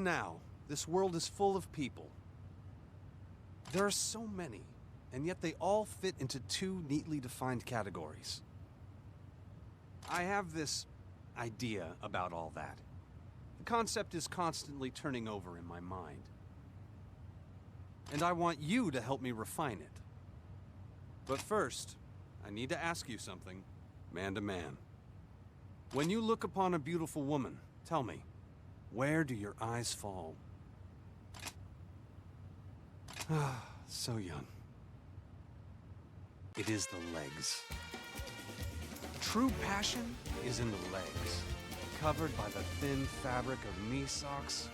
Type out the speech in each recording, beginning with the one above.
Even now, this world is full of people. There are so many, and yet they all fit into two neatly defined categories. I have this idea about all that. The concept is constantly turning over in my mind. And I want you to help me refine it. But first, I need to ask you something, man to man. When you look upon a beautiful woman, tell me, where do your eyes fall? Ah, so young. It is the legs. True passion is in the legs, covered by the thin fabric of knee socks.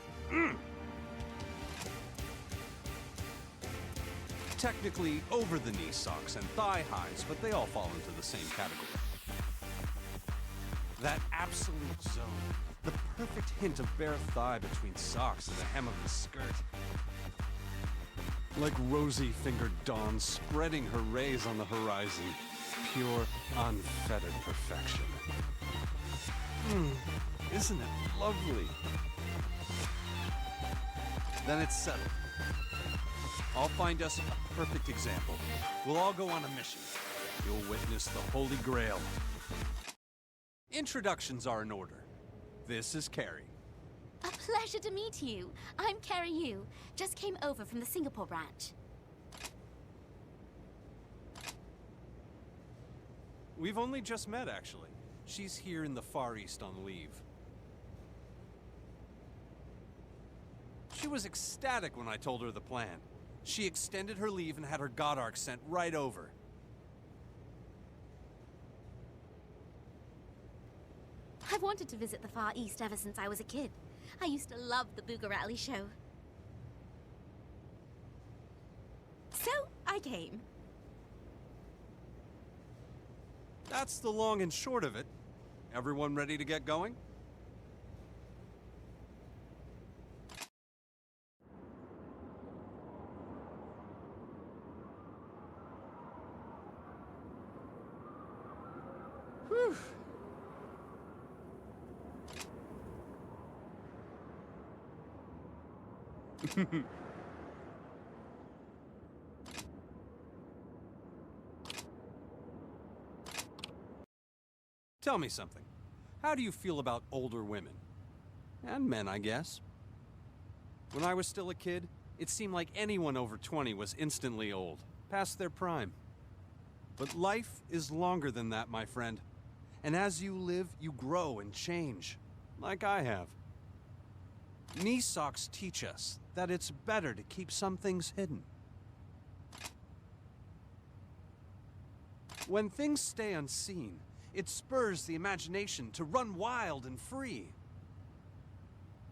Technically over the knee socks and thigh highs, but they all fall into the same category. That absolute zone, the perfect hint of bare thigh between socks and the hem of the skirt. Like rosy-fingered dawn spreading her rays on the horizon. Pure, unfettered perfection. Isn't it lovely? Then it's settled. I'll find us a perfect example. We'll all go on a mission. You'll witness the Holy Grail. Introductions are in order. This is Carrie. A pleasure to meet you. I'm Carrie Yu. Just came over from the Singapore branch. We've only just met, actually. She's here in the Far East on leave. She was ecstatic when I told her the plan. She extended her leave and had her God Arc sent right over. I've wanted to visit the Far East ever since I was a kid. I used to love the Booga Rally show. So, I came. That's the long and short of it. Everyone ready to get going? Whew. Tell me something. How do you feel about older women? And men, I guess. When I was still a kid, it seemed like anyone over 20 was instantly old, past their prime. But life is longer than that, my friend. And as you live, you grow and change, like I have. Knee socks teach us that it's better to keep some things hidden. When things stay unseen, it spurs the imagination to run wild and free.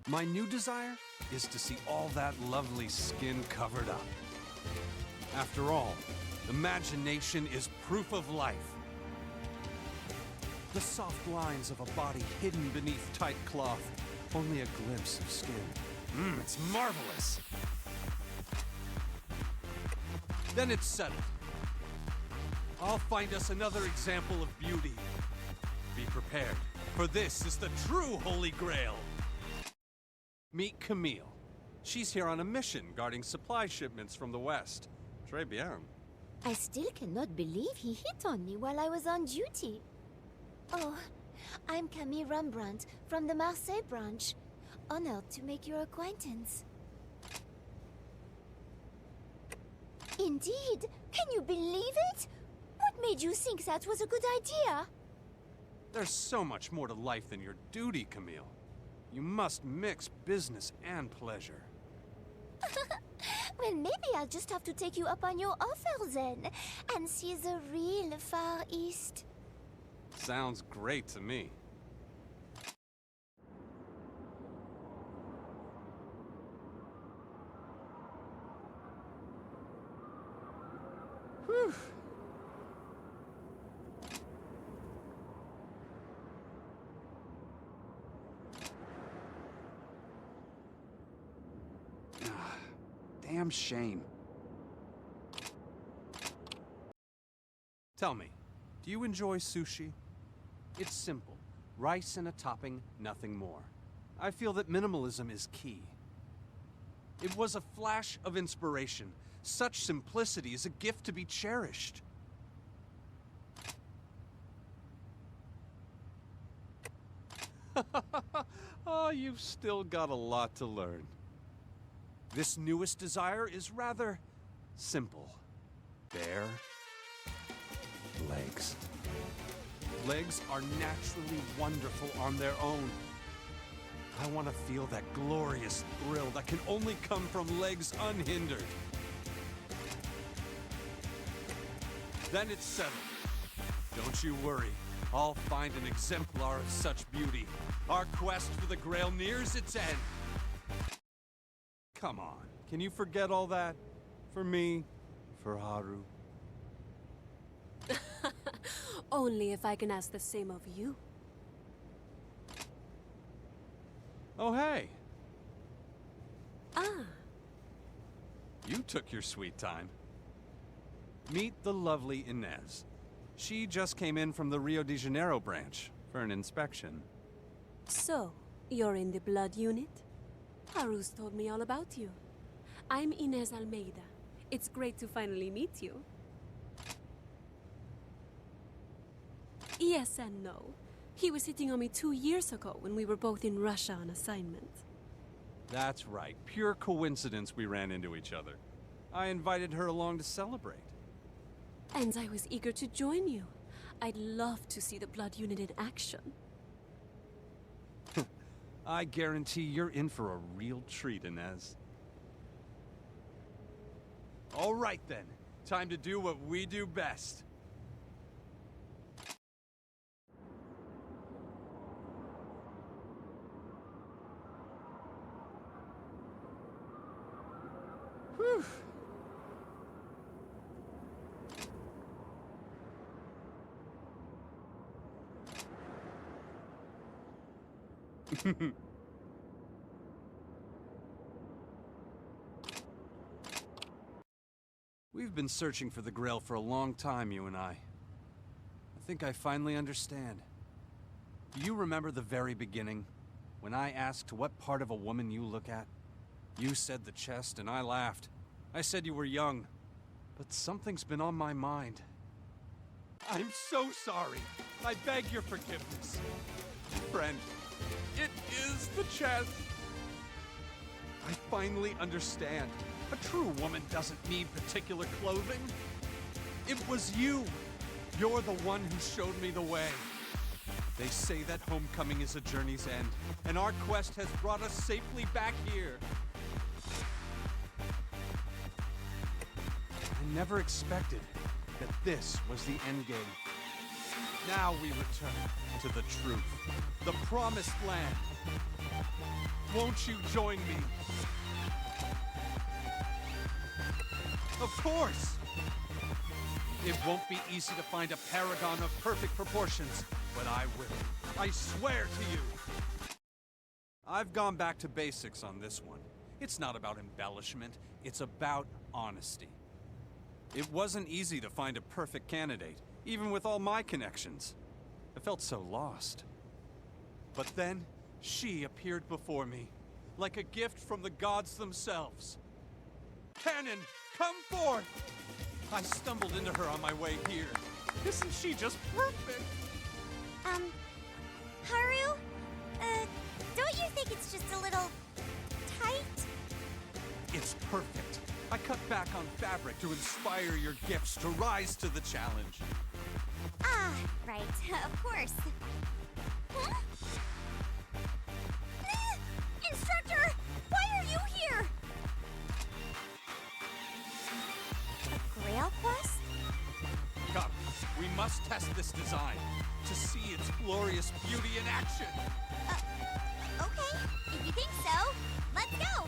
My new desire is to see all that lovely skin covered up. After all, imagination is proof of life. The soft lines of a body hidden beneath tight cloth, only a glimpse of skin. It's marvelous. Then it's settled. I'll find us another example of beauty. Be prepared, for this is the true Holy Grail. Meet Camille. She's here on a mission guarding supply shipments from the West. Très bien. I still cannot believe he hit on me while I was on duty. Oh, I'm Camille Rembrandt from the Marseille branch. Honored to make your acquaintance. Indeed? Can you believe it? What made you think that was a good idea? There's so much more to life than your duty, Camille. You must mix business and pleasure. Well, maybe I'll just have to take you up on your offer then, and see the real Far East. Sounds great to me. Whew. Damn shame. Tell me, do you enjoy sushi? It's simple. Rice and a topping, nothing more. I feel that minimalism is key. It was a flash of inspiration. Such simplicity is a gift to be cherished. Oh, you've still got a lot to learn. This newest desire is rather simple. Bare legs. Legs are naturally wonderful on their own. I want to feel that glorious thrill that can only come from legs unhindered. Then it's settled. Don't you worry. I'll find an exemplar of such beauty. Our quest for the Grail nears its end. Come on, can you forget all that? For me, for Haru. Only if I can ask the same of you. Oh, hey. Ah. You took your sweet time. Meet the lovely Inez. She just came in from the Rio de Janeiro branch for an inspection. So, you're in the blood unit? Haru's told me all about you. I'm Inez Almeida. It's great to finally meet you. Yes and no. He was hitting on me 2 years ago when we were both in Russia on assignment. That's right. Pure coincidence we ran into each other. I invited her along to celebrate. And I was eager to join you. I'd love to see the blood unit in action. I guarantee you're in for a real treat, Inez. All right then. Time to do what we do best. Whew. We've been searching for the Grail for a long time, you and I think I finally understand. Do you remember the very beginning? When I asked what part of a woman you look at? You said the chest, and I laughed. I said you were young. But something's been on my mind. I'm so sorry. I beg your forgiveness. Friend, it is the chest. I finally understand. A true woman doesn't need particular clothing. It was you. You're the one who showed me the way. They say that homecoming is a journey's end, and our quest has brought us safely back here. I never expected that this was the end game. Now we return to the truth, the promised land. Won't you join me? Of course! It won't be easy to find a paragon of perfect proportions, but I will. I swear to you. I've gone back to basics on this one. It's not about embellishment, it's about honesty. It wasn't easy to find a perfect candidate, even with all my connections. I felt so lost. But then, she appeared before me, like a gift from the gods themselves. Cannon, come forth! I stumbled into her on my way here. Isn't she just perfect? Haru? Don't you think it's just a little tight? It's perfect. I cut back on fabric to inspire your gifts to rise to the challenge. Ah, right, of course. Huh? Instructor, why are you here? A Grail quest? Come, we must test this design to see its glorious beauty in action. Okay, if you think so, let's go.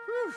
Whew.